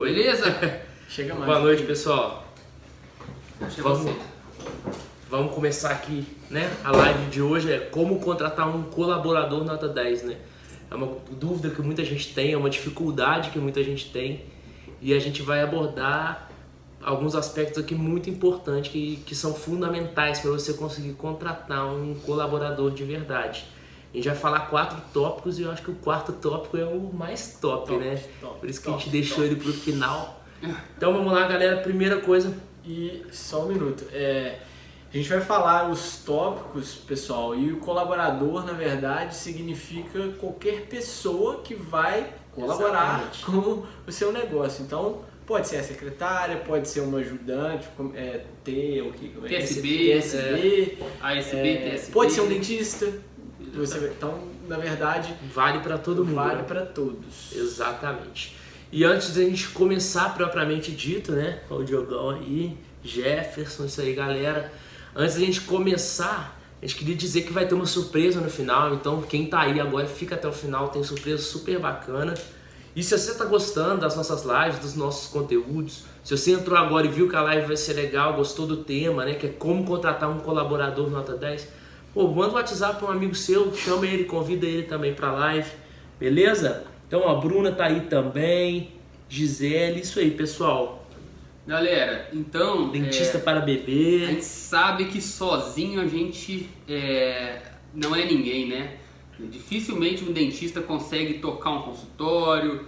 Beleza? Chega mais. Boa noite, pessoal. Vamos Vamos começar aqui, né? A live de hoje é como contratar um colaborador nota 10, né? É uma dúvida que muita gente tem, é uma dificuldade que muita gente tem, e a gente vai abordar alguns aspectos aqui muito importantes que são fundamentais para você conseguir contratar um colaborador de verdade. A gente vai falar 4 tópicos e eu acho que o 4º tópico é o mais top, né? Por isso que a gente deixou ele pro final. Então vamos lá, galera. Primeira coisa. E só um minuto. A gente vai falar os tópicos, pessoal, e o colaborador, na verdade, significa qualquer pessoa que vai colaborar com o seu negócio. Então, pode ser a secretária, pode ser uma ajudante, TSB, ASB, TSB. pode ser um dentista. Então, na verdade, Vale para todo mundo. vale né? para todos. Exatamente. E antes da gente começar propriamente dito, né? O Diogão aí, Jefferson, isso aí, galera. Antes da gente começar, a gente queria dizer que vai ter uma surpresa no final. Então, quem tá aí agora, fica até o final. Tem surpresa super bacana. E se você tá gostando das nossas lives, dos nossos conteúdos, se você entrou agora e viu que a live vai ser legal, gostou do tema, né? Que é como contratar um colaborador nota 10, pô, manda um WhatsApp para um amigo seu, chama ele, convida ele também pra live, beleza? Então a Bruna tá aí também, Gisele, isso aí, pessoal. Galera, então... Dentista para a bebê. gente sabe que sozinho a gente não é ninguém, né? Dificilmente um dentista consegue tocar um consultório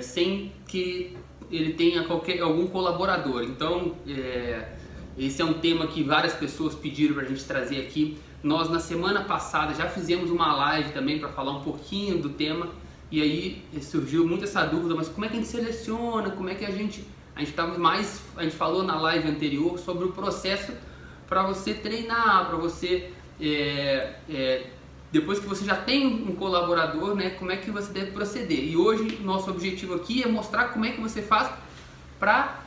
sem que ele tenha algum colaborador. Então, esse é um tema que várias pessoas pediram pra gente trazer aqui. Nós, na semana passada, já fizemos uma live também para falar um pouquinho do tema. E aí surgiu muito essa dúvida, mas como é que a gente seleciona? Como é que a gente falou na live anterior sobre o processo para você treinar, para você depois que você já tem um colaborador, né, como é que você deve proceder. E hoje nosso objetivo aqui é mostrar como é que você faz para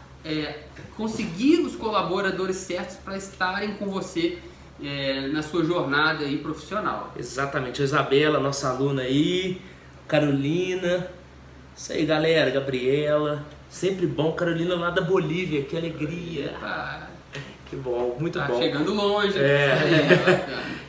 conseguir os colaboradores certos para estarem com você na sua jornada aí profissional. Exatamente, a Isabela, nossa aluna aí, Carolina, isso aí, galera, Gabriela, sempre bom. Carolina lá da Bolívia, que alegria. Que bom, muito bom. Chegando longe.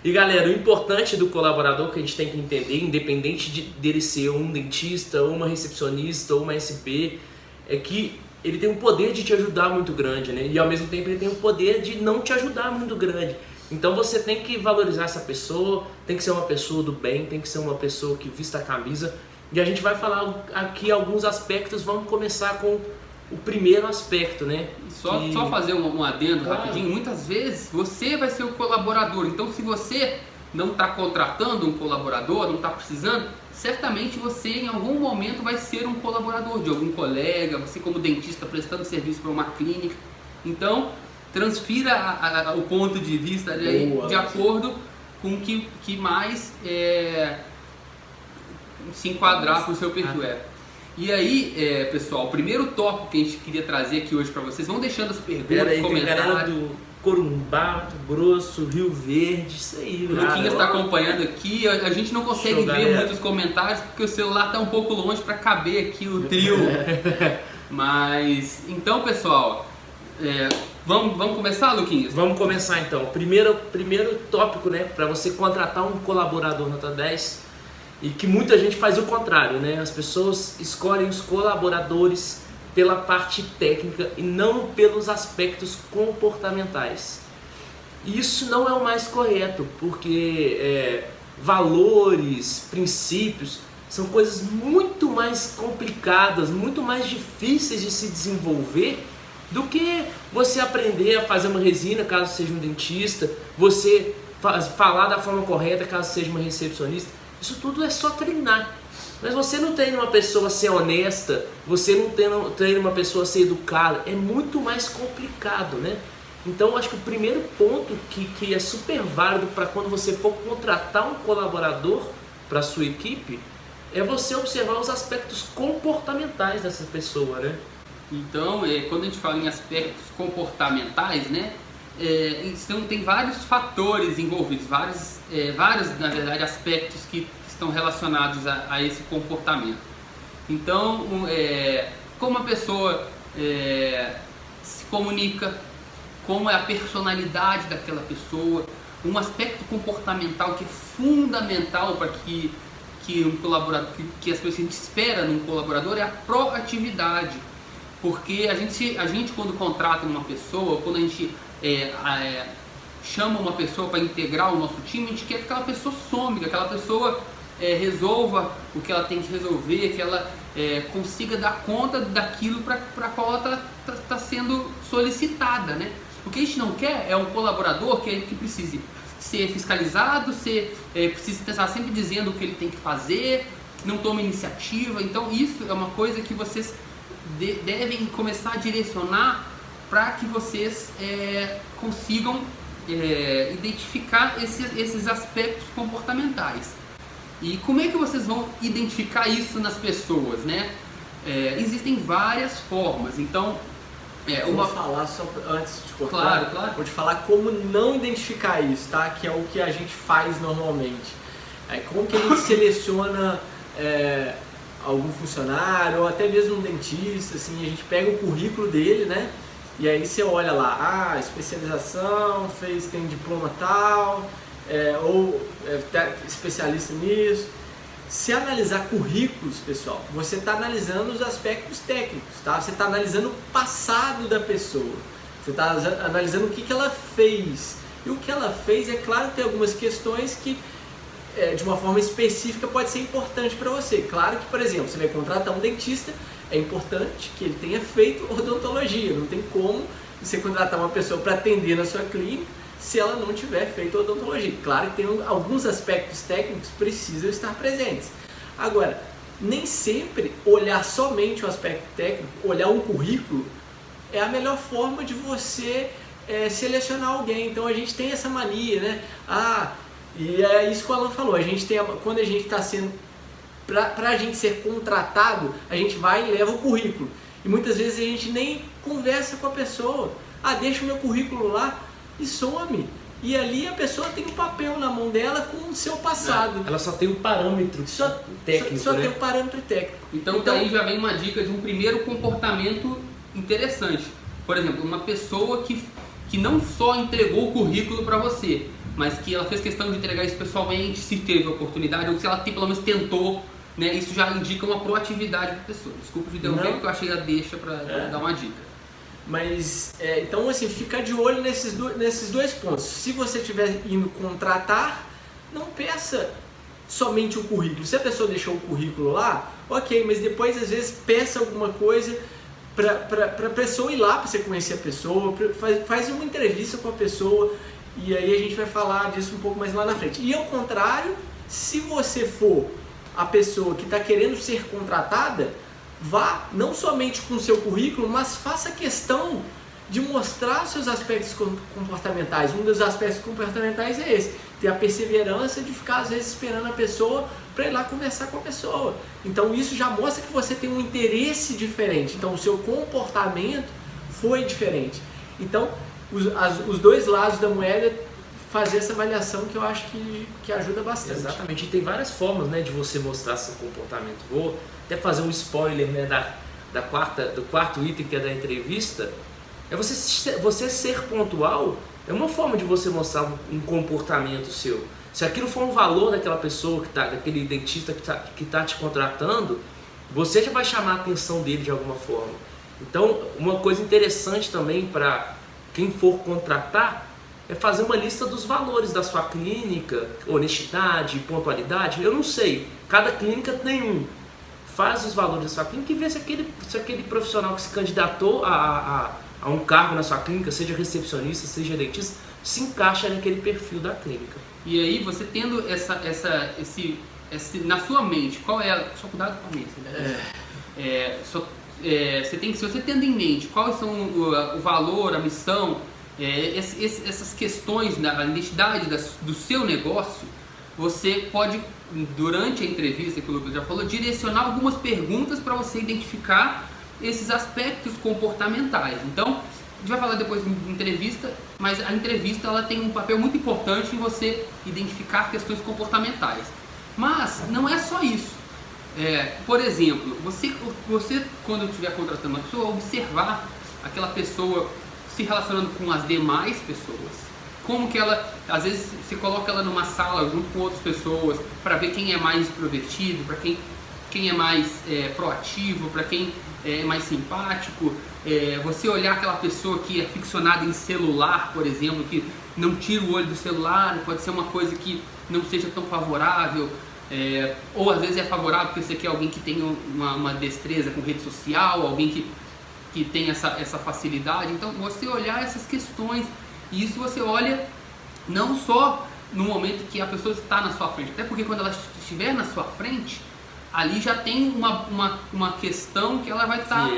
E galera, o importante do colaborador que a gente tem que entender, independente dele ser um dentista, ou uma recepcionista, ou uma SB, é que ele tem um poder de te ajudar muito grande, né? E ao mesmo tempo ele tem um poder de não te ajudar muito grande. Então você tem que valorizar essa pessoa, tem que ser uma pessoa do bem, tem que ser uma pessoa que vista a camisa. E a gente vai falar aqui alguns aspectos, vamos começar com o primeiro aspecto, né? Só fazer um adendo rapidinho. Muitas vezes você vai ser o colaborador, então se você não está contratando um colaborador, não está precisando, certamente você em algum momento vai ser um colaborador de algum colega, você como dentista prestando serviço para uma clínica. Então transfira o ponto de vista de acordo com o que mais se enquadrar para o seu perfil. E aí, pessoal, o primeiro tópico que a gente queria trazer aqui hoje para vocês, vão deixando as perguntas, comentários. Galera do Corumbá, Mato Grosso, Rio Verde, isso aí. O Luquinhas está acompanhando aqui, a gente não consegue ver muitos comentários porque o celular está um pouco longe para caber aqui o trio. Mas, então, pessoal, vamos começar, Luquinhas? Vamos começar então. Primeiro tópico, né, para você contratar um colaborador nota 10, e que muita gente faz o contrário, né? As pessoas escolhem os colaboradores pela parte técnica e não pelos aspectos comportamentais. Isso não é o mais correto, porque valores, princípios são coisas muito mais complicadas, muito mais difíceis de se desenvolver do que você aprender a fazer uma resina, caso seja um dentista, você falar da forma correta, caso seja uma recepcionista. Isso tudo é só treinar. Mas você não treina uma pessoa a ser honesta, você não treina uma pessoa a ser educada, é muito mais complicado, né? Então acho que o primeiro ponto que é super válido para quando você for contratar um colaborador para a sua equipe é você observar os aspectos comportamentais dessa pessoa, né? Então, quando a gente fala em aspectos comportamentais, né? Então tem vários fatores envolvidos, vários na verdade aspectos que estão relacionados a esse comportamento. Então como a pessoa se comunica, como é a personalidade daquela pessoa, um aspecto comportamental que é fundamental para que um colaborador, que as pessoas que a gente espera num colaborador é a proatividade, porque a gente quando contrata uma pessoa, quando a gente chama uma pessoa para integrar o nosso time, a gente quer que aquela pessoa some, que aquela pessoa resolva o que ela tem que resolver, que ela consiga dar conta daquilo para qual ela está sendo solicitada, né? O que a gente não quer é um colaborador que precise ser fiscalizado, precisa estar sempre dizendo o que ele tem que fazer, não toma iniciativa. Então isso é uma coisa que vocês devem começar a direcionar para que vocês consigam identificar esses aspectos comportamentais. E como é que vocês vão identificar isso nas pessoas, né? Existem várias formas. Então, vou falar só antes de cortar. Claro. Vou te falar como não identificar isso, tá? Que é o que a gente faz normalmente. Como que a gente seleciona algum funcionário ou até mesmo um dentista, assim, a gente pega o currículo dele, né? E aí você olha lá, especialização, tem diploma tal, ou especialista nisso. Se analisar currículos, pessoal, você está analisando os aspectos técnicos, tá? Você está analisando o passado da pessoa, você está analisando o que ela fez. E o que ela fez, é claro, tem algumas questões que, de uma forma específica, pode ser importante para você. Claro que, por exemplo, você vai contratar um dentista, é importante que ele tenha feito odontologia. Não tem como você contratar uma pessoa para atender na sua clínica se ela não tiver feito odontologia. Claro que tem alguns aspectos técnicos que precisam estar presentes. Agora, nem sempre olhar somente o aspecto técnico, olhar um currículo, é a melhor forma de você selecionar alguém. Então a gente tem essa mania, né? E é isso que o Alan falou, quando a gente está sendo, para a gente ser contratado, a gente vai e leva o currículo. E muitas vezes a gente nem conversa com a pessoa. Deixa o meu currículo lá e some. E ali a pessoa tem um papel na mão dela com o seu passado. Ela só tem um parâmetro técnico, só né? tem um parâmetro técnico. Então daí já vem uma dica de um primeiro comportamento interessante. Por exemplo, uma pessoa que não só entregou o currículo para você, mas que ela fez questão de entregar isso pessoalmente, se teve oportunidade, ou se ela pelo menos tentou, né? Isso já indica uma proatividade da pessoa. Desculpa te interromper, porque eu achei a deixa para dar uma dica. Mas, então assim, fica de olho nesses dois pontos. Se você estiver indo contratar, não peça somente o currículo. Se a pessoa deixou o currículo lá, ok, mas depois às vezes peça alguma coisa para a pessoa ir lá, para você conhecer a pessoa, faz uma entrevista com a pessoa, e aí a gente vai falar disso um pouco mais lá na frente. E ao contrário, se você for a pessoa que está querendo ser contratada, vá não somente com o seu currículo, mas faça questão de mostrar seus aspectos comportamentais. Um dos aspectos comportamentais é esse, ter a perseverança de ficar às vezes esperando a pessoa para ir lá conversar com a pessoa. Então isso já mostra que você tem um interesse diferente, então o seu comportamento foi diferente. Então os dois lados da moeda, fazer essa avaliação que eu acho que ajuda bastante. Exatamente, e tem várias formas, né, de você mostrar seu comportamento. Vou até fazer um spoiler, né, do quarto item, que é da entrevista. Você ser pontual é uma forma de você mostrar um comportamento seu. Se aquilo for um valor daquela pessoa, daquele dentista que tá te contratando, você já vai chamar a atenção dele de alguma forma. Então, uma coisa interessante também para quem for contratar é fazer uma lista dos valores da sua clínica, honestidade, pontualidade. Eu não sei, cada clínica tem um. Faz os valores da sua clínica e vê se aquele profissional que se candidatou a um cargo na sua clínica, seja recepcionista, seja dentista, se encaixa naquele perfil da clínica. E aí você tendo esse na sua mente, qual é só cuidado com a mente, se você tendo em mente quais são o valor, a missão, essas questões da identidade do seu negócio, você pode, durante a entrevista que o Lucas já falou, direcionar algumas perguntas para você identificar esses aspectos comportamentais. Então, a gente vai falar depois de entrevista, mas a entrevista ela tem um papel muito importante em você identificar questões comportamentais. Mas não é só isso. Por exemplo, você quando estiver contratando uma pessoa, observar aquela pessoa se relacionando com as demais pessoas. Como que ela, às vezes você coloca ela numa sala junto com outras pessoas para ver quem é mais extrovertido, para quem é mais proativo, para quem é mais simpático. Você olhar aquela pessoa que é ficcionada em celular, por exemplo, que não tira o olho do celular, pode ser uma coisa que não seja tão favorável, ou às vezes é favorável porque você quer alguém que tenha uma destreza com rede social, alguém que tem essa facilidade. Então você olhar essas questões, e isso você olha não só no momento que a pessoa está na sua frente, até porque quando ela estiver na sua frente, ali já tem uma questão que ela vai estar,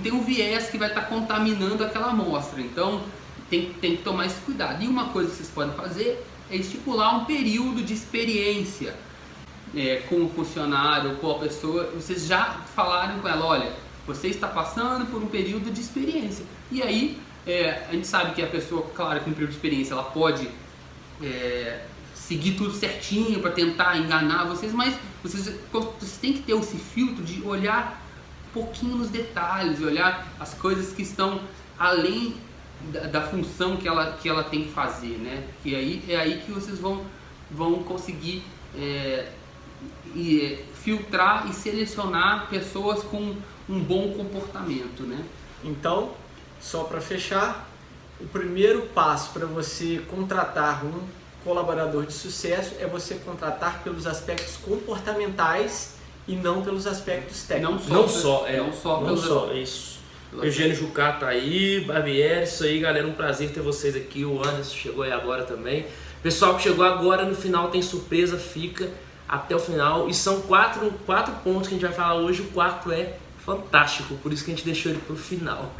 tem um viés que vai estar contaminando aquela amostra. Então tem que tomar esse cuidado. E uma coisa que vocês podem fazer é estipular um período de experiência com o funcionário, com a pessoa. Vocês já falaram com ela, olha, você está passando por um período de experiência. E aí a gente sabe que a pessoa, claro, com um período de experiência, ela pode seguir tudo certinho para tentar enganar vocês, mas vocês têm que ter esse filtro de olhar um pouquinho nos detalhes, olhar as coisas que estão além da função que ela tem que fazer, né? E aí é aí que vocês vão conseguir filtrar e selecionar pessoas com um bom comportamento, né? Então, só para fechar, o primeiro passo para você contratar um colaborador de sucesso é você contratar pelos aspectos comportamentais e não pelos aspectos técnicos. Não só, pelos isso. Eugênio Jucá tá aí, Bavieri, isso aí, galera, um prazer ter vocês aqui. O Anderson chegou aí agora também. Pessoal que chegou agora, no final tem surpresa, fica até o final. E são quatro pontos que a gente vai falar hoje. O quarto é fantástico, por isso que a gente deixou ele pro final.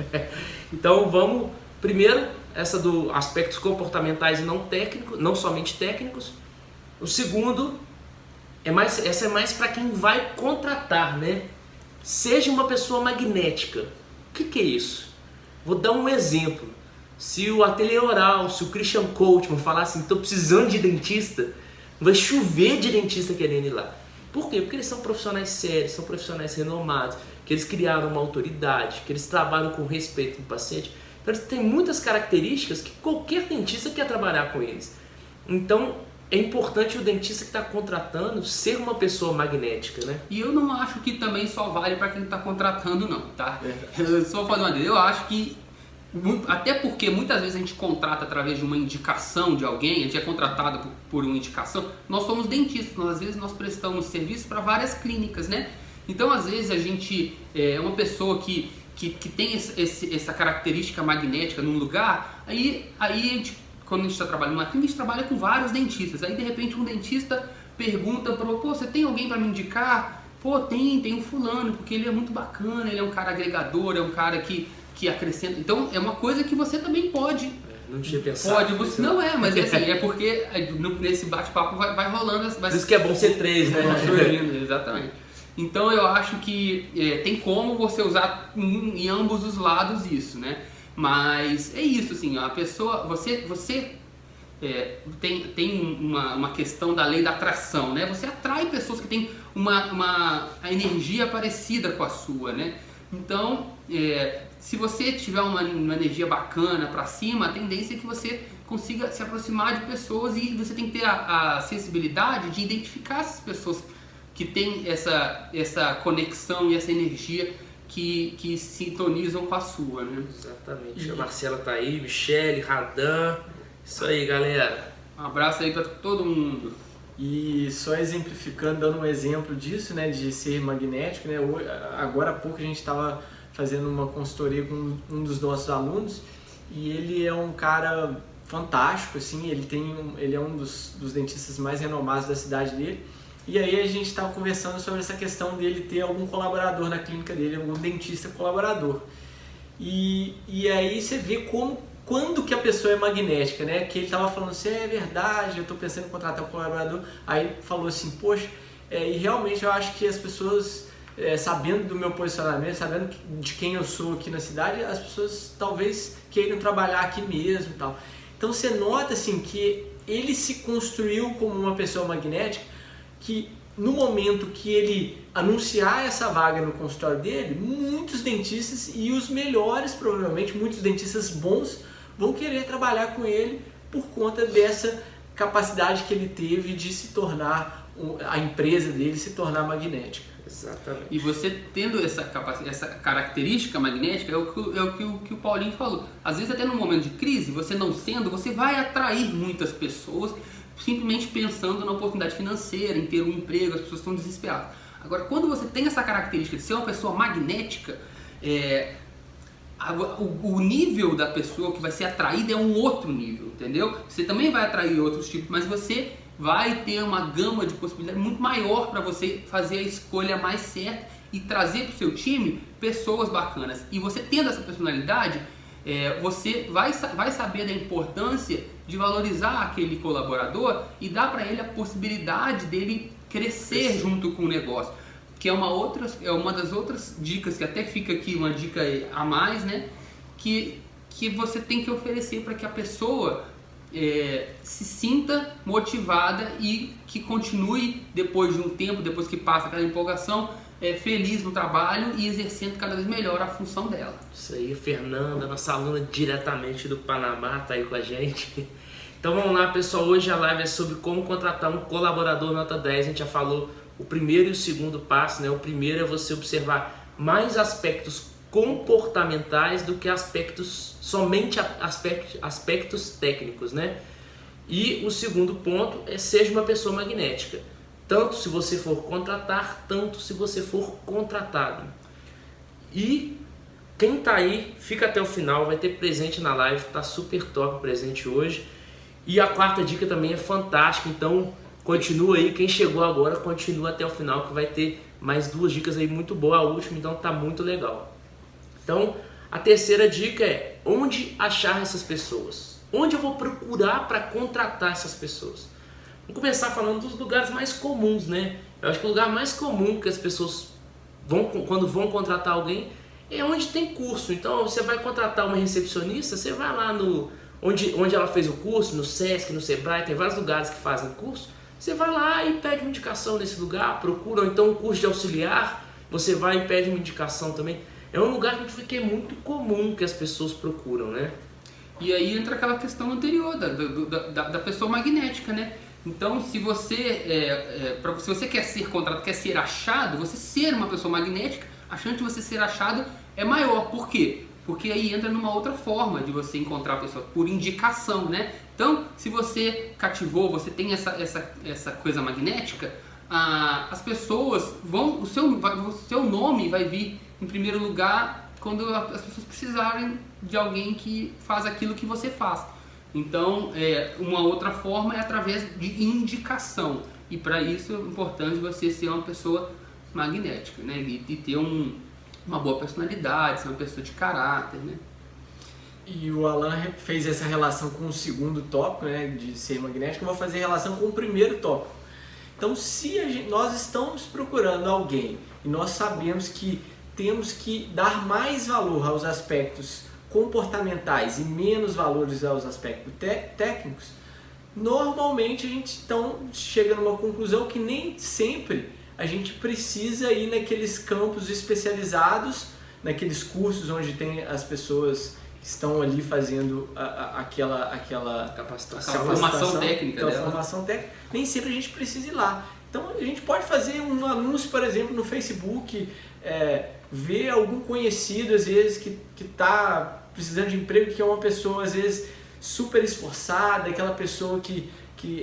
Então vamos, primeiro, essa do aspectos comportamentais e não técnicos, não somente técnicos. O segundo, essa é mais para quem vai contratar, né? Seja uma pessoa magnética. O que é isso? Vou dar um exemplo. Se o Ateliê Oral, se o Christian Coachman falar assim, estou precisando de dentista, vai chover de dentista querendo ir lá. Por quê? Porque eles são profissionais sérios, são profissionais renomados, que eles criaram uma autoridade, que eles trabalham com respeito com o paciente. Então eles têm muitas características que qualquer dentista quer trabalhar com eles. Então é importante o dentista que está contratando ser uma pessoa magnética, né? E eu não acho que também só vale para quem está contratando, não, tá? Eu só fazer uma ideia. Eu acho que, até porque muitas vezes a gente contrata através de uma indicação de alguém, a gente é contratado por uma indicação. Nós somos dentistas, às vezes nós prestamos serviço para várias clínicas, né? Então às vezes a gente é uma pessoa que tem essa característica magnética num lugar, aí a gente, quando a gente está trabalhando numa clínica, a gente trabalha com vários dentistas. Aí de repente um dentista pergunta para você tem alguém para me indicar? Tem um fulano, porque ele é muito bacana, ele é um cara agregador, é um cara que acrescenta. Então é uma coisa que você também pode. Não tinha pensado. Não mas assim, é porque nesse bate-papo vai rolando. Por isso que é bom ser três, né? Exatamente. Então eu acho que tem como você usar em ambos os lados isso, né? Mas é isso, assim, a pessoa, você tem uma questão da lei da atração, né? Você atrai pessoas que têm uma energia parecida com a sua, né? Então, se você tiver uma energia bacana para cima, a tendência é que você consiga se aproximar de pessoas e você tem que ter a sensibilidade de identificar essas pessoas que têm essa conexão e essa energia que sintonizam com a sua, né? Exatamente. A Marcela tá aí, Michele, Radan. Isso aí, galera. Um abraço aí para todo mundo. E só exemplificando, dando um exemplo disso, né, de ser magnético, né? Agora há pouco a gente estava fazendo uma consultoria com um dos nossos alunos e ele é um cara fantástico, assim, ele é um dos dentistas mais renomados da cidade dele. E aí a gente estava conversando sobre essa questão dele ter algum colaborador na clínica dele, algum dentista colaborador. E aí você vê quando que a pessoa é magnética, né? Que ele estava falando assim, é verdade, eu estou pensando em contratar um colaborador. Aí falou assim, poxa, e realmente eu acho que as pessoas, sabendo do meu posicionamento, sabendo de quem eu sou aqui na cidade, as pessoas talvez queiram trabalhar aqui mesmo e tal. Então você nota assim que ele se construiu como uma pessoa magnética, que no momento que ele anunciar essa vaga no consultório dele, muitos dentistas, e os melhores provavelmente, muitos dentistas bons, vão querer trabalhar com ele por conta dessa capacidade que ele teve de se tornar, a empresa dele se tornar magnética. Exatamente. E você tendo essa característica magnética, é o que o Paulinho falou. Às vezes até no momento de crise, você não sendo, você vai atrair muitas pessoas simplesmente pensando na oportunidade financeira, em ter um emprego, as pessoas estão desesperadas. Agora, quando você tem essa característica de ser uma pessoa magnética, o nível da pessoa que vai ser atraída é um outro nível, entendeu? Você também vai atrair outros tipos, mas você vai ter uma gama de possibilidades muito maior para você fazer a escolha mais certa e trazer para o seu time pessoas bacanas. E você tendo essa personalidade, você vai saber da importância de valorizar aquele colaborador e dar para ele a possibilidade dele crescer junto com o negócio. Que é uma das outras dicas, que até fica aqui uma dica a mais, né? Que você tem que oferecer para que a pessoa se sinta motivada e que continue depois de um tempo, depois que passa aquela empolgação, feliz no trabalho e exercendo cada vez melhor a função dela. Isso aí, Fernanda, nossa aluna diretamente do Panamá, tá aí com a gente. Então vamos lá, pessoal, hoje a live é sobre como contratar um colaborador nota 10. A gente já falou o primeiro e o segundo passo, né? O primeiro é você observar mais aspectos comportamentais do que somente aspectos técnicos, né? E o segundo ponto é seja uma pessoa magnética, tanto se você for contratar, tanto se você for contratado. E quem tá aí, fica até o final, vai ter presente na live, tá super top o presente hoje. E a quarta dica também é fantástica, então continua aí, quem chegou agora continua até o final que vai ter mais 2 dicas aí muito boas, a última então tá muito legal. Então a terceira dica é onde achar essas pessoas, onde eu vou procurar para contratar essas pessoas. Vamos começar falando dos lugares mais comuns, né? Eu acho que o lugar mais comum que as pessoas quando vão contratar alguém é onde tem curso. Então você vai contratar uma recepcionista, você vai lá onde ela fez o curso, no Sesc, no Sebrae, tem vários lugares que fazem curso. Você vai lá e pede uma indicação nesse lugar, procura, ou então um curso de auxiliar, você vai e pede uma indicação também. É um lugar que é muito comum que as pessoas procuram, né? E aí entra aquela questão anterior da pessoa magnética, né? Então, se você quer ser contratado, quer ser achado, você ser uma pessoa magnética, a chance de você ser achado é maior. Por quê? Porque aí entra numa outra forma de você encontrar a pessoa, por indicação, né? Então, se você cativou, você tem essa coisa magnética, as pessoas o seu nome vai vir em primeiro lugar quando as pessoas precisarem de alguém que faz aquilo que você faz. Então, uma outra forma é através de indicação. E para isso é importante você ser uma pessoa magnética, né? E ter uma boa personalidade, ser uma pessoa de caráter, né? E o Alan fez essa relação com o segundo tópico, né, de ser magnético. Eu vou fazer relação com o primeiro tópico. Então, se nós estamos procurando alguém e nós sabemos que temos que dar mais valor aos aspectos comportamentais e menos valores aos aspectos técnicos, normalmente a gente então chega numa conclusão que nem sempre a gente precisa ir naqueles campos especializados, naqueles cursos onde tem as pessoas que estão ali fazendo aquela formação técnica dela. Formação técnica. Nem sempre a gente precisa ir lá. Então a gente pode fazer um anúncio, por exemplo, no Facebook, ver algum conhecido às vezes que está precisando de emprego, que é uma pessoa às vezes super esforçada, aquela pessoa que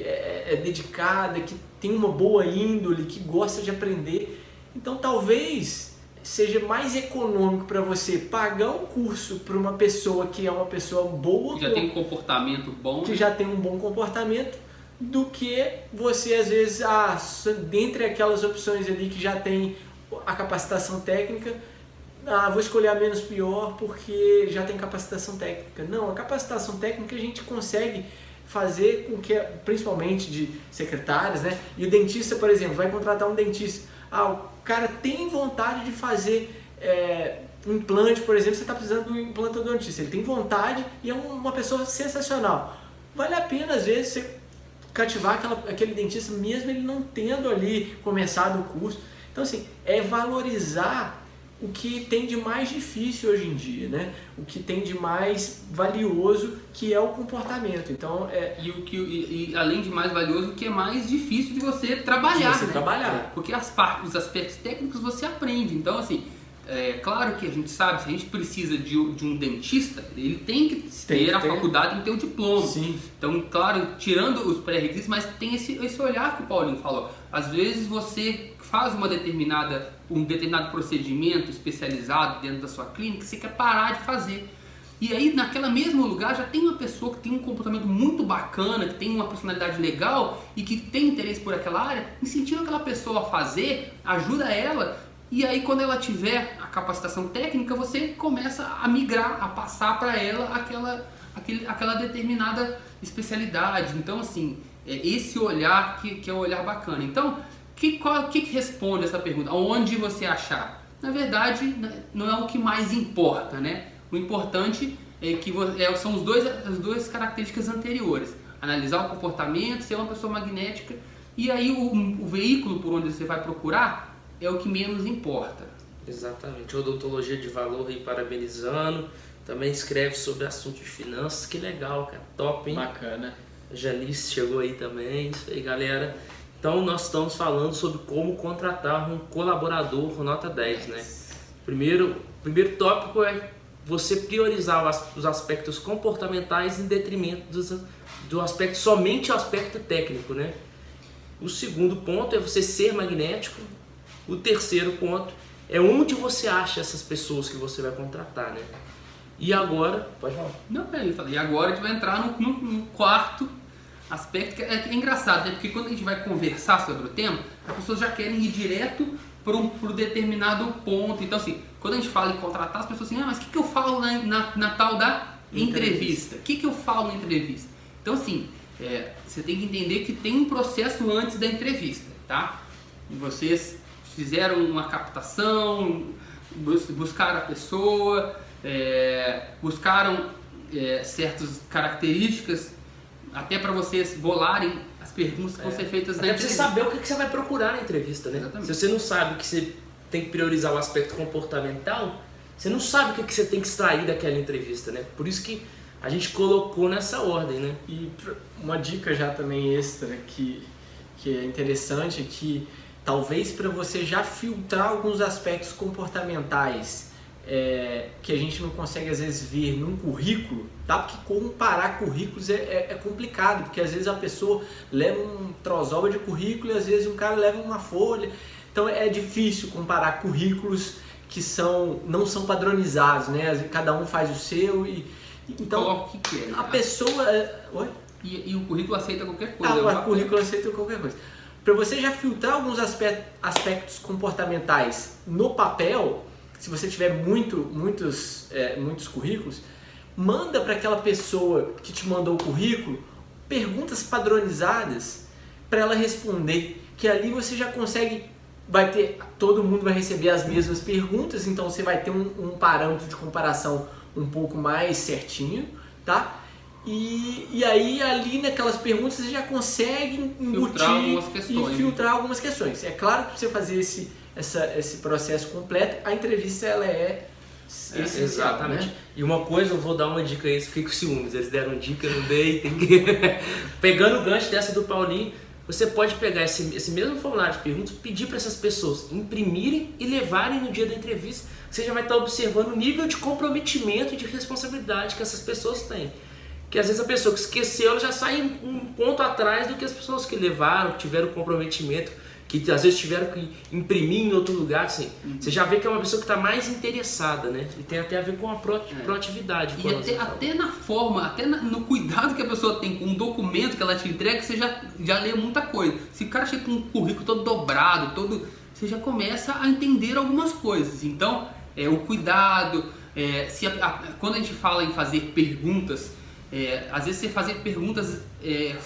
é dedicada, que tem uma boa índole, que gosta de aprender. Então talvez seja mais econômico para você pagar um curso para uma pessoa que é uma pessoa boa, que já tem um comportamento bom, que já tem um bom comportamento, do que você às vezes, dentre aquelas opções ali que já tem a capacitação técnica, vou escolher a menos pior porque já tem capacitação técnica. Não, a capacitação técnica a gente consegue fazer com que, principalmente de secretários, né? E o dentista, por exemplo, vai contratar um dentista. O cara tem vontade de fazer um implante, por exemplo, você está precisando de um implante odontista. Ele tem vontade e é uma pessoa sensacional. Vale a pena, às vezes, você cativar aquele dentista mesmo ele não tendo ali começado o curso. Então assim, é valorizar o que tem de mais difícil hoje em dia, né? O que tem de mais valioso, que é o comportamento. Então, E além de mais valioso, o que é mais difícil de você trabalhar, de você né? trabalhar. Porque os aspectos técnicos você aprende. Então, assim, claro que a gente sabe, se a gente precisa de um dentista, ele tem que ter a faculdade, tem que ter o diploma. Sim. Então, claro, tirando os pré-requisitos, mas tem esse olhar que o Paulinho falou. Às vezes você faz um determinado procedimento especializado dentro da sua clínica, você quer parar de fazer. E aí, naquele mesmo lugar, já tem uma pessoa que tem um comportamento muito bacana, que tem uma personalidade legal e que tem interesse por aquela área, incentiva aquela pessoa a fazer, ajuda ela, e aí quando ela tiver a capacitação técnica, você começa a migrar, a passar para ela aquela determinada especialidade. Então, assim, esse olhar que é um olhar bacana. Então, o que responde essa pergunta? Onde você achar? Na verdade, não é o que mais importa, né? O importante é que são as duas características anteriores. Analisar o comportamento, ser uma pessoa magnética, e aí o veículo por onde você vai procurar é o que menos importa. Exatamente. Odontologia de Valor aí parabenizando. Também escreve sobre assuntos de finanças. Que legal, cara. Top, hein? Bacana. Janice chegou aí também. Isso aí, galera. Então, nós estamos falando sobre como contratar um colaborador nota 10, né? Primeiro tópico é você priorizar os aspectos comportamentais em detrimento somente o aspecto técnico, né? O segundo ponto é você ser magnético. O terceiro ponto é onde você acha essas pessoas que você vai contratar, né? E agora... Pode falar. Não, e agora a gente vai entrar no quarto aspecto, que é engraçado, né? Porque quando a gente vai conversar sobre o tema, as pessoas já querem ir direto para um determinado ponto. Então, assim, quando a gente fala em contratar, as pessoas assim, mas o que eu falo na tal da entrevista? O que eu falo na entrevista? Então, assim, você tem que entender que tem um processo antes da entrevista, tá? Vocês fizeram uma captação, buscaram a pessoa, buscaram certas características, até para vocês bolarem as perguntas que vão ser feitas na entrevista. Pra você saber o que você vai procurar na entrevista, né? Exatamente. Se você não sabe que você tem que priorizar o aspecto comportamental, você não sabe o que você tem que extrair daquela entrevista, né? Por isso que a gente colocou nessa ordem, né? E uma dica já também extra que é interessante é que talvez para você já filtrar alguns aspectos comportamentais que a gente não consegue às vezes ver num currículo, tá? Porque comparar currículos é complicado, porque às vezes a pessoa leva um trozoba de currículo e às vezes um cara leva uma folha. Então é difícil comparar currículos que não são padronizados, né? Cada um faz o seu então coloca o que quer. A pessoa... Oi? E o currículo aceita qualquer coisa. O currículo aceita qualquer coisa. Para você já filtrar alguns aspectos comportamentais no papel, se você tiver muitos currículos, manda para aquela pessoa que te mandou o currículo perguntas padronizadas para ela responder, que ali você já consegue, todo mundo vai receber as mesmas perguntas, então você vai ter um parâmetro de comparação um pouco mais certinho, tá? E aí ali naquelas perguntas você já consegue filtrar algumas questões. É claro que para você fazer esse processo completo, a entrevista ela é essencial, exatamente. Né? E uma coisa, eu vou dar uma dica aí, fiquei com ciúmes, eles deram dica, eu não dei, tem que... Pegando o gancho dessa do Paulinho, você pode pegar esse mesmo formulário de perguntas, pedir para essas pessoas imprimirem e levarem no dia da entrevista. Você já vai estar observando o nível de comprometimento e de responsabilidade que essas pessoas têm. Que às vezes a pessoa que esqueceu, ela já sai um ponto atrás do que as pessoas que levaram, que tiveram comprometimento, que às vezes tiveram que imprimir em outro lugar, assim. Você já vê que é uma pessoa que está mais interessada, né? E tem até a ver com a proatividade. E até na forma, no cuidado que a pessoa tem com um documento que ela te entrega, você já lê muita coisa. Se o cara chega com um currículo todo dobrado, você já começa a entender algumas coisas. Então, o cuidado, quando a gente fala em fazer perguntas, às vezes você fazer perguntas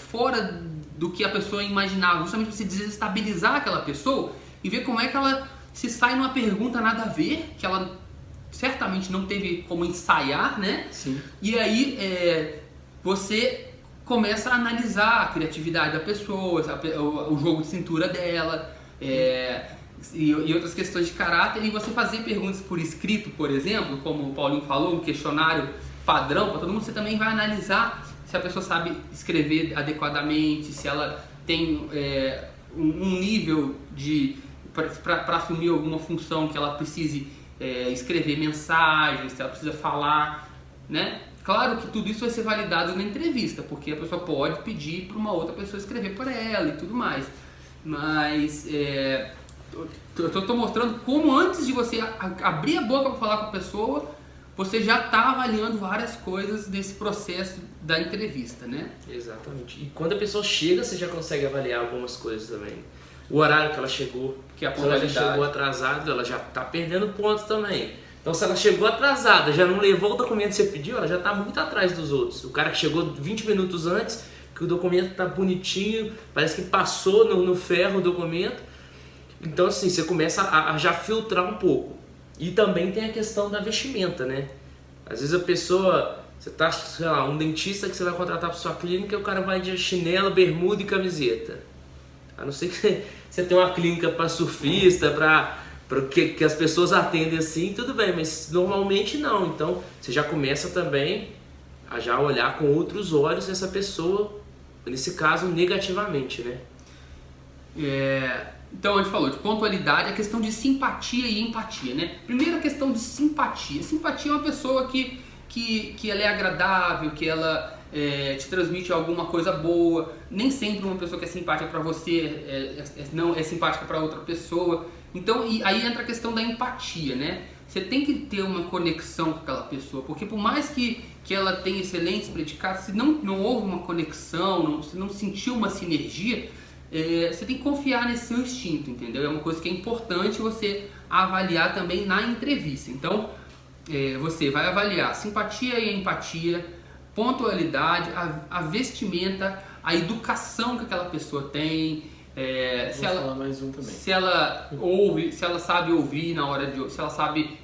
fora do que a pessoa imaginava, justamente para você desestabilizar aquela pessoa e ver como é que ela se sai numa pergunta nada a ver, que ela certamente não teve como ensaiar, né? Sim. E aí você começa a analisar a criatividade da pessoa, o jogo de cintura dela, e outras questões de caráter, e você fazer perguntas por escrito, por exemplo, como o Paulinho falou, um questionário padrão para todo mundo, você também vai analisar se a pessoa sabe escrever adequadamente, se ela tem um nível para assumir alguma função que ela precise escrever mensagens, se ela precisa falar, né? Claro que tudo isso vai ser validado na entrevista, porque a pessoa pode pedir para uma outra pessoa escrever por ela e tudo mais. Mas eu estou mostrando como antes de você abrir a boca para falar com a pessoa, você já está avaliando várias coisas nesse processo da entrevista, né? Exatamente. E quando a pessoa chega, você já consegue avaliar algumas coisas também. O horário que ela chegou, que a se ela já chegou atrasada, ela já está perdendo pontos também. Então, se ela chegou atrasada, já não levou o documento que você pediu, ela já está muito atrás dos outros. O cara que chegou 20 minutos antes, que o documento está bonitinho, parece que passou no ferro o documento. Então, assim, você começa a já filtrar um pouco. E também tem a questão da vestimenta, né? Às vezes a pessoa, você tá, sei lá, um dentista que você vai contratar para sua clínica, o cara vai de chinelo, bermuda e camiseta. A não ser que você tenha uma clínica para surfista, para que as pessoas atendem assim, tudo bem, mas normalmente não. Então você já começa também a já olhar com outros olhos essa pessoa, nesse caso negativamente, né? Então a gente falou de pontualidade, a questão de simpatia e empatia, né? Primeiro a questão de simpatia. Simpatia é uma pessoa que ela é agradável, que ela te transmite alguma coisa boa. Nem sempre uma pessoa que é simpática para você não é simpática para outra pessoa. Então aí entra a questão da empatia, né? Você tem que ter uma conexão com aquela pessoa, porque por mais que ela tenha excelentes predicados, se não houve uma conexão, se não sentiu uma sinergia, você tem que confiar nesse seu instinto, entendeu? É uma coisa que é importante você avaliar também na entrevista. Então, você vai avaliar simpatia e empatia, pontualidade, a vestimenta, a educação que aquela pessoa tem, falar mais um também. Se ela ouve, se ela sabe ouvir na hora de, se ela sabe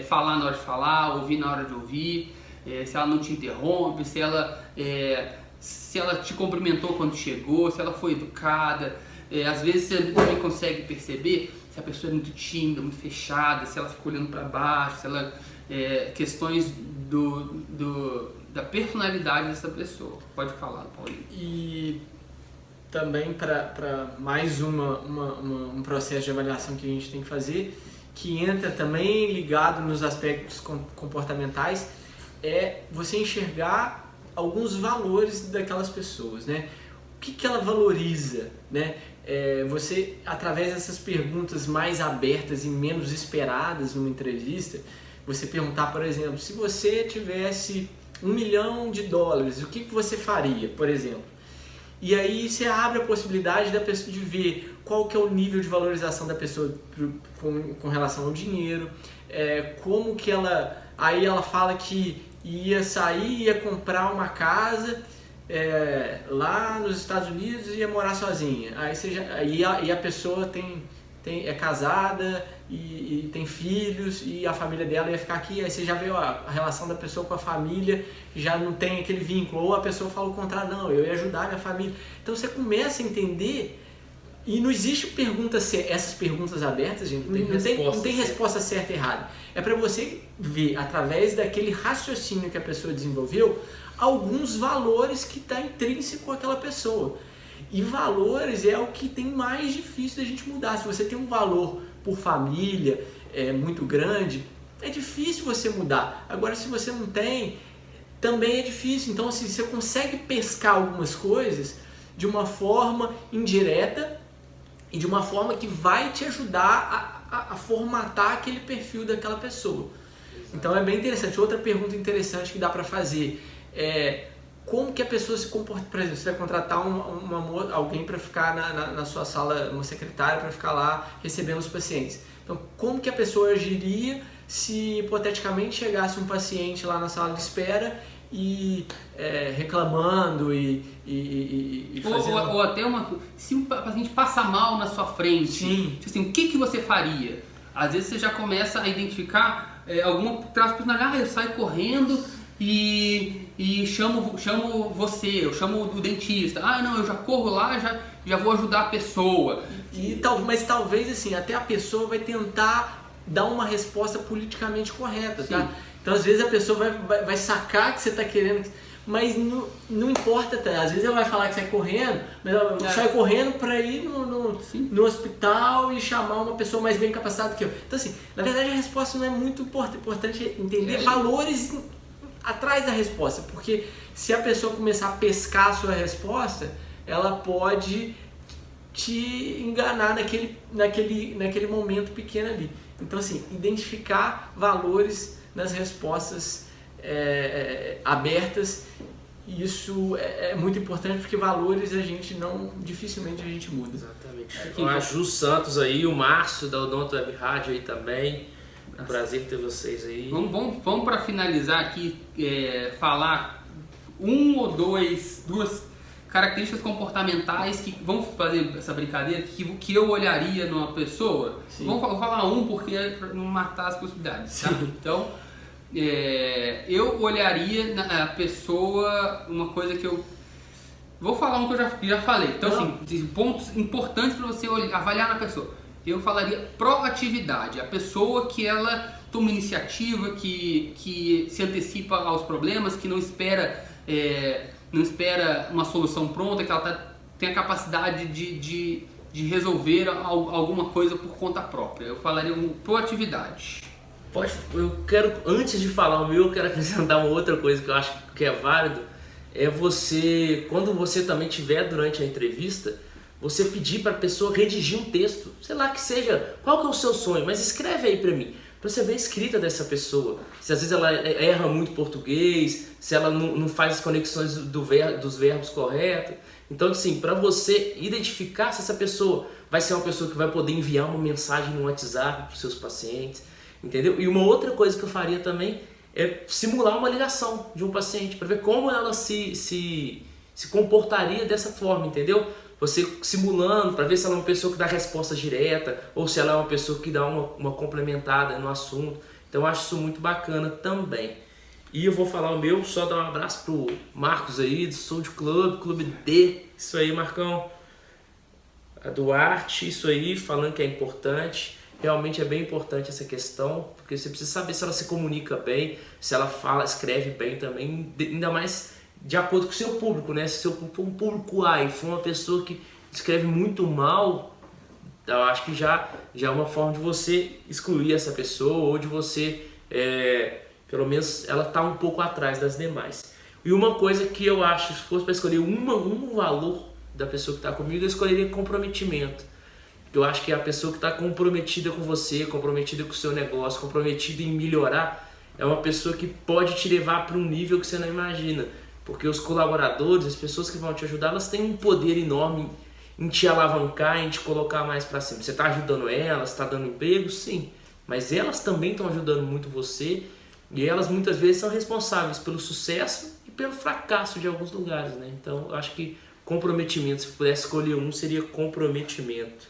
falar na hora de falar, ouvir na hora de ouvir, se ela não te interrompe, se ela te cumprimentou quando chegou, se ela foi educada. Às vezes você também consegue perceber se a pessoa é muito tímida, muito fechada, se ela fica olhando para baixo, se ela questões da personalidade dessa pessoa. Pode falar, Paulinho. E também para mais um processo de avaliação que a gente tem que fazer, que entra também ligado nos aspectos comportamentais, é você enxergar alguns valores daquelas pessoas, né? O que ela valoriza, né? Você, através dessas perguntas mais abertas e menos esperadas numa entrevista, você perguntar, por exemplo, se você tivesse $1 milhão, o que você faria, por exemplo? E aí você abre a possibilidade da pessoa de ver qual que é o nível de valorização da pessoa com relação ao dinheiro, como que ela... Aí ela fala que ia sair, ia comprar uma casa lá nos Estados Unidos e ia morar sozinha. Aí a pessoa é casada e tem filhos e a família dela ia ficar aqui. Aí você já vê a relação da pessoa com a família, já não tem aquele vínculo. Ou a pessoa fala o contrário, não, eu ia ajudar a minha família. Então você começa a entender. E não existe essas perguntas abertas, gente, não tem resposta certa e errada. É para você ver, através daquele raciocínio que a pessoa desenvolveu, alguns valores que está intrínseco àquela pessoa. E valores é o que tem mais difícil da gente mudar. Se você tem um valor por família muito grande, é difícil você mudar. Agora, se você não tem, também é difícil. Então, assim, você consegue pescar algumas coisas de uma forma indireta, e de uma forma que vai te ajudar a formatar aquele perfil daquela pessoa. Exato. Então é bem interessante. Outra pergunta interessante que dá para fazer é como que a pessoa se comporta. Por exemplo, você vai contratar alguém para ficar na sua sala, uma secretária para ficar lá recebendo os pacientes. Então, como que a pessoa agiria se hipoteticamente chegasse um paciente lá na sala de espera e reclamando e fazendo... ou até se um paciente passa mal na sua frente, sim, assim, o que você faria? Às vezes você já começa a identificar alguma traço personalidade, eu saio correndo, e chamo você, eu chamo o dentista. Ah, não, eu já corro lá, já vou ajudar a pessoa. Mas talvez assim, até a pessoa vai tentar dar uma resposta politicamente correta, tá? Então às vezes a pessoa vai sacar que você está querendo, mas não importa, tá? Às vezes ela vai falar que sai correndo, mas ela sai correndo para ir no hospital e chamar uma pessoa mais bem capacitada que eu. Então assim, na verdade a resposta não é muito importante entender valores atrás da resposta, porque se a pessoa começar a pescar a sua resposta, ela pode te enganar naquele momento pequeno ali. Então assim, identificar valores nas respostas abertas, isso é muito importante, porque valores dificilmente a gente muda. Exatamente. Com a Ju Santos aí, o Márcio da Odonto Web Rádio aí também. Um prazer ter vocês aí. Vamos para finalizar aqui, falar duas características comportamentais que vamos fazer essa brincadeira que eu olharia numa pessoa. Vou falar porque é para não matar as possibilidades, tá? Então, eu olharia na pessoa uma coisa que eu vou falar que eu já falei. Então, assim, pontos importantes para você avaliar na pessoa. Eu falaria proatividade, a pessoa que ela toma iniciativa, que se antecipa aos problemas, que não espera uma solução pronta, que ela tem a capacidade de resolver alguma coisa por conta própria. Eu falaria proatividade. Antes de falar o meu, eu quero acrescentar uma outra coisa que eu acho que é válido, quando você também tiver durante a entrevista, você pedir para a pessoa redigir um texto, sei lá que seja, qual que é o seu sonho, mas escreve aí para mim, para você ver a escrita dessa pessoa, se às vezes ela erra muito português, se ela não faz as conexões dos verbos corretos. Então assim, para você identificar se essa pessoa vai ser uma pessoa que vai poder enviar uma mensagem no WhatsApp para os seus pacientes, entendeu? E uma outra coisa que eu faria também é simular uma ligação de um paciente, para ver como ela se comportaria dessa forma, entendeu? Você simulando para ver se ela é uma pessoa que dá resposta direta ou se ela é uma pessoa que dá uma complementada no assunto. Então eu acho isso muito bacana também. E eu vou falar o meu, só dar um abraço pro Marcos aí do Studio Club, Clube D. Isso aí, Marcão. A Duarte, isso aí, falando que é importante. Realmente é bem importante essa questão, porque você precisa saber se ela se comunica bem, se ela fala, escreve bem também, ainda mais de acordo com o seu público, né? Se for um público A e for uma pessoa que escreve muito mal, eu acho que já é uma forma de você excluir essa pessoa ou de você, pelo menos, ela tá um pouco atrás das demais. E uma coisa que eu acho, se fosse para escolher um valor da pessoa que está comigo, eu escolheria comprometimento. Eu acho que a pessoa que está comprometida com você, comprometida com o seu negócio, comprometida em melhorar, é uma pessoa que pode te levar para um nível que você não imagina. Porque os colaboradores, as pessoas que vão te ajudar, elas têm um poder enorme em te alavancar, em te colocar mais para cima. Você está ajudando elas, está dando emprego? Sim. Mas elas também estão ajudando muito você e elas muitas vezes são responsáveis pelo sucesso e pelo fracasso de alguns lugares, né? Então, eu acho que comprometimento, se pudesse escolher um, seria comprometimento.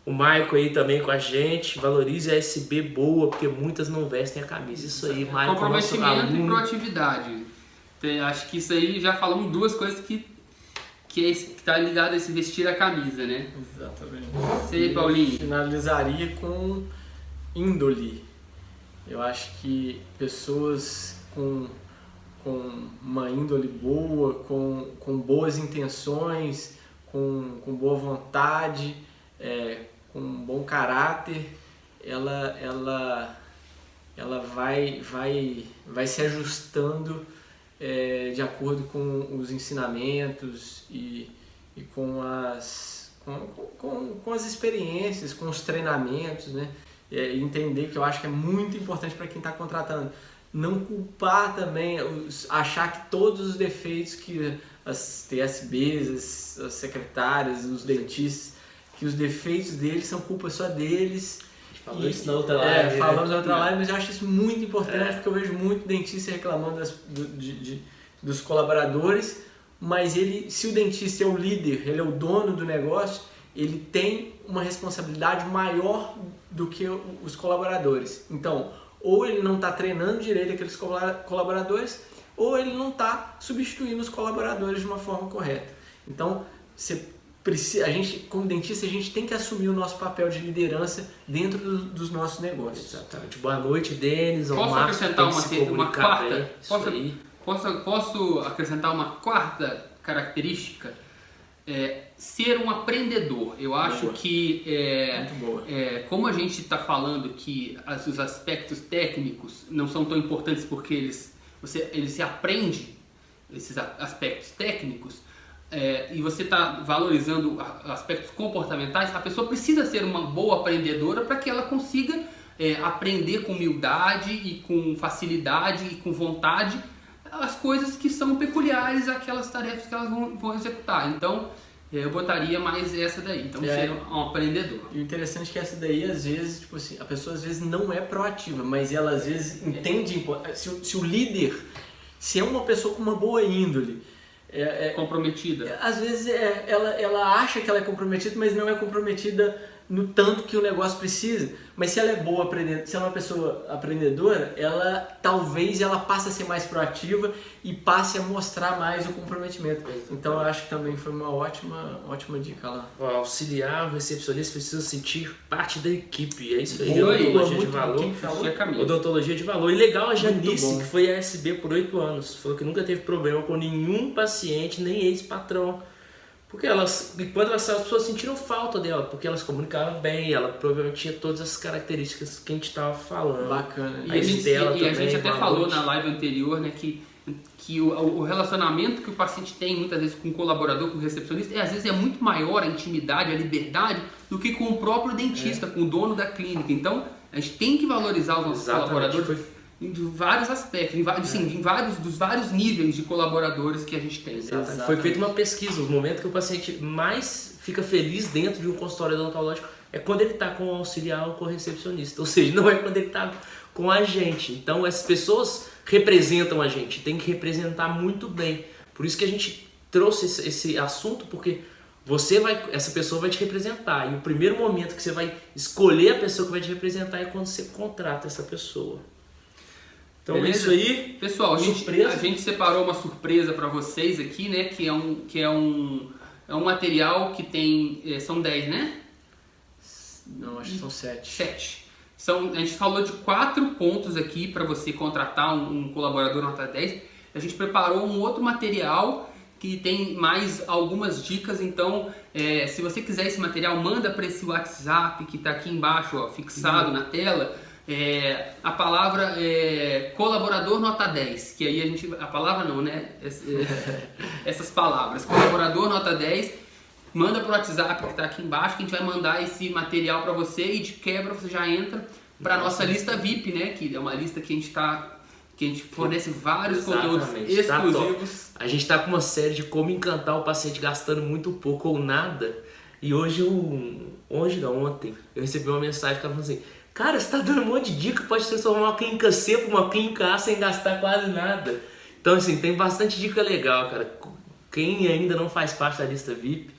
O Maico aí também com a gente, valorize a SB boa, porque muitas não vestem a camisa. Isso aí, Maico. Comprometimento e proatividade. Acho que isso aí já falamos duas coisas que está ligado a esse vestir a camisa, né? Exatamente. Isso aí, Paulinho. Finalizaria com índole. Eu acho que pessoas com uma índole boa, com boas intenções, com boa vontade, com um bom caráter, ela vai se ajustando de acordo com os ensinamentos e com as experiências, com os treinamentos, né? Entender que eu acho que é muito importante para quem está contratando. Não culpar também, achar que todos os defeitos que as TSBs, as secretárias, os dentistas, que os defeitos deles são culpa só deles. Falou isso na outra live. Falamos na outra live, mas eu acho isso muito importante, porque eu vejo muito dentista reclamando dos colaboradores, mas se o dentista é o líder, ele é o dono do negócio, ele tem uma responsabilidade maior do que os colaboradores. Então, ou ele não está treinando direito aqueles colaboradores, ou ele não está substituindo os colaboradores de uma forma correta. Então, a gente, como dentista, a gente tem que assumir o nosso papel de liderança dentro dos nossos negócios. Exatamente. Boa noite, Denis. Posso acrescentar uma quarta? Posso acrescentar uma quarta característica? Ser um aprendedor. Eu acho que como a gente está falando que os aspectos técnicos não são tão importantes porque ele se aprende esses aspectos técnicos, e você está valorizando aspectos comportamentais, a pessoa precisa ser uma boa aprendedora para que ela consiga aprender com humildade e com facilidade e com vontade as coisas que são peculiares àquelas tarefas que elas vão executar. Então, eu botaria mais essa daí. Então, ser um aprendedor. E o interessante é que essa daí, às vezes, tipo assim, a pessoa às vezes não é proativa, mas ela às vezes entende. Se o líder, se é uma pessoa com uma boa índole, comprometida. Às vezes ela acha que ela é comprometida, mas não é comprometida no tanto que o negócio precisa. Mas se ela é boa aprendendo, se ela é uma pessoa aprendedora, talvez ela passe a ser mais proativa e passe a mostrar mais o comprometimento. Então eu acho que também foi uma ótima dica lá. O auxiliar, o recepcionista precisa sentir parte da equipe. É isso aí. Odontologia de valor. Odontologia de valor. E legal a Janice, que foi ASB por 8 anos. Falou que nunca teve problema com nenhum paciente, nem ex-patrão. Porque quando ela saiu, as pessoas sentiram falta dela, porque elas comunicavam bem, ela provavelmente tinha todas as características que a gente estava falando. Bacana. E a gente até falou na live anterior, né, que o relacionamento que o paciente tem muitas vezes com o colaborador, com o recepcionista, às vezes é muito maior a intimidade, a liberdade, do que com o próprio dentista, com o dono da clínica. Então, a gente tem que valorizar os nossos colaboradores em vários aspectos, dos vários níveis de colaboradores que a gente tem. Exatamente. Foi feita uma pesquisa, o momento que o paciente mais fica feliz dentro de um consultório odontológico é quando ele está com o auxiliar ou com o recepcionista, ou seja, não é quando ele está com a gente. Então essas pessoas representam a gente, tem que representar muito bem. Por isso que a gente trouxe esse assunto, porque essa pessoa vai te representar, e o primeiro momento que você vai escolher a pessoa que vai te representar é quando você contrata essa pessoa. Então é isso aí. Pessoal, a gente separou uma surpresa para vocês aqui, né? Que é um material que tem... são 10, né? Não, acho que são 7. 7. A gente falou de 4 pontos aqui para você contratar um colaborador nota 10. A gente preparou um outro material que tem mais algumas dicas. Então, se você quiser esse material, manda para esse WhatsApp que está aqui embaixo, ó, fixado na tela. A palavra colaborador nota 10, que aí a palavra não, né? Essas palavras, colaborador nota 10, manda pro WhatsApp que tá aqui embaixo, que a gente vai mandar esse material para você, e de quebra você já entra para nossa lista VIP, né? Que é uma lista que a gente fornece vários conteúdos exclusivos. A gente tá com uma série de como encantar o paciente gastando muito pouco ou nada. E ontem eu recebi uma mensagem que ela falou assim: cara, você tá dando um monte de dica, pode transformar uma clínica C para uma clínica A sem gastar quase nada. Então, assim, tem bastante dica legal, cara. Quem ainda não faz parte da lista VIP,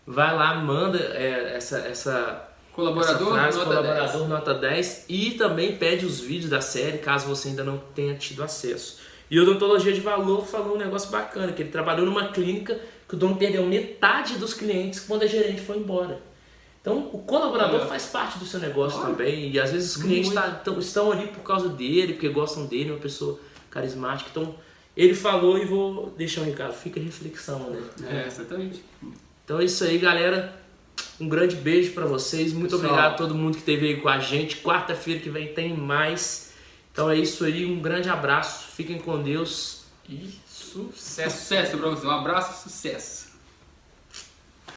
vai lá, manda essa colaborador nota 10, e também pede os vídeos da série, caso você ainda não tenha tido acesso. E o Odontologia de Valor falou um negócio bacana, que ele trabalhou numa clínica que o dono perdeu metade dos clientes quando a gerente foi embora. Então, o colaborador faz parte do seu negócio também, e às vezes os clientes estão ali por causa dele, porque gostam dele, é uma pessoa carismática. Então, ele falou, e vou deixar um recado, fica a reflexão, né? Exatamente. Então é isso aí, galera. Um grande beijo pra vocês, muito obrigado a todo mundo que esteve aí com a gente. Quarta-feira que vem tem mais. Então é isso aí, um grande abraço, fiquem com Deus e sucesso pra vocês. Um abraço e sucesso.